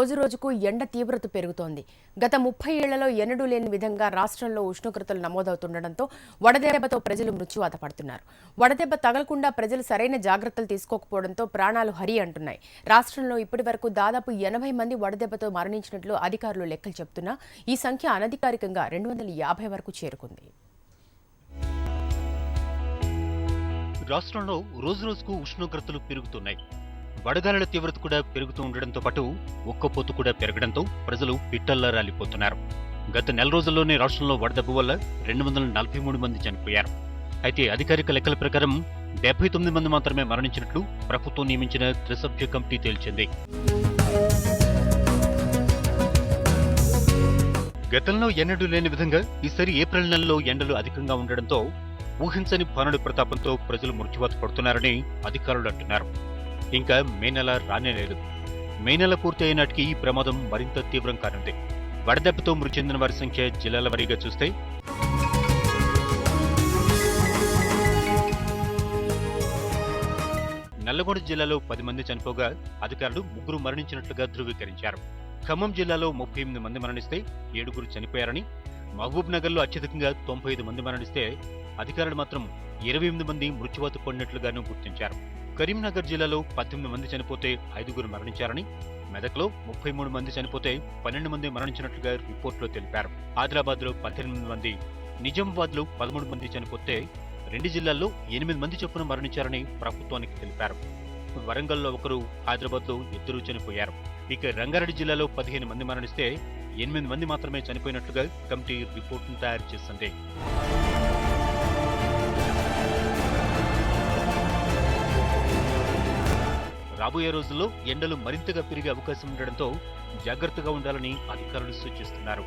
రోజురోజుకు ఎండ తీవ్రత పెరుగుతోంది. గత 30 ఏళ్లలో ఎన్నడూ లేని విధంగా రాష్ట్రంలో ఉష్ణోగ్రతలు నమోదవుతుండటంతో వడదెబ్బతో ప్రజలు మృత్యువాత పడుతున్నారు. వడదెబ్బ తగలకుండా ప్రజలు సరైన జాగ్రత్తలు తీసుకోకపోవడంతో ప్రాణాలు హరి అంటున్నాయి. రాష్ట్రంలో ఇప్పటివరకు దాదాపు 80 మంది వడదెబ్బతో మరణించినట్లు అధికారులు లెక్కలు చెబుతున్నా ఈ సంఖ్య అనధికారికంగా 250 వరకు చేరుకుంది. రాష్ట్రంలో రోజురోజుకు ఉష్ణోగ్రతలు పెరుగుతున్నాయి. వడగాలుల తీవ్రత కూడా పెరుగుతూ ఉండడంతో పాటు ఉక్కపోతు కూడా పెరగడంతో ప్రజలు పిట్టల్లా రాలిపోతున్నారు. గత నెల రోజుల్లోనే రాష్ట్రంలో వడదెబ్బ వల్ల 243 మంది చనిపోయారు. అయితే అధికారిక లెక్కల ప్రకారం 79 మంది మాత్రమే మరణించినట్లు ప్రభుత్వం నియమించిన త్రిసభ్య కమిటీ తేల్చింది. గతంలో ఎన్నడూ లేని విధంగా ఈసారి ఏప్రిల్ నెలలో ఎండలు అధికంగా ఉండడంతో ఊహించని భానుడి ప్రతాపంతో ప్రజలు మృత్యువాత పడుతున్నారని అధికారులు అంటున్నారు. ఇంకా మే నెల రానే లేదు. మే నెల పూర్తి అయినాటికి ఈ ప్రమాదం మరింత తీవ్రం కానుంది. వడదెబ్బతో మృతి చెందిన వారి సంఖ్య జిల్లాల వారీగా చూస్తే నల్లగొండ జిల్లాలో 10 మంది చనిపోగా అధికారులు 3 మరణించినట్లుగా ధృవీకరించారు. ఖమ్మం జిల్లాలో 38 మంది మరణిస్తే 7 చనిపోయారని, మహబూబ్ నగర్లో అత్యధికంగా 95 మంది మరణిస్తే అధికారులు మాత్రం 28 మంది మృత్యువాత పడినట్లుగాను గుర్తించారు. కరీంనగర్ జిల్లాలో 18 మంది చనిపోతే 5 మరణించారని, మెదక్లో 33 మంది చనిపోతే 12 మంది మరణించినట్లుగా రిపోర్టులో తెలిపారు. ఆదిలాబాద్లో 18 మంది, నిజామాబాద్లో 13 మంది చనిపోతే 2 జిల్లాల్లో 8 మంది చొప్పున మరణించారని ప్రభుత్వానికి తెలిపారు. వరంగల్లో 1, హైదరాబాద్లో 2 చనిపోయారు. ఇక రంగారెడ్డి జిల్లాలో 15 మంది మరణిస్తే 8 మంది మాత్రమే చనిపోయినట్లుగా కమిటీ రిపోర్టును తయారు చేసింది. రాబోయే రోజుల్లో ఎండలు మరింతగా పెరిగే అవకాశం ఉండడంతో జాగ్రత్తగా ఉండాలని అధికారులు సూచిస్తున్నారు.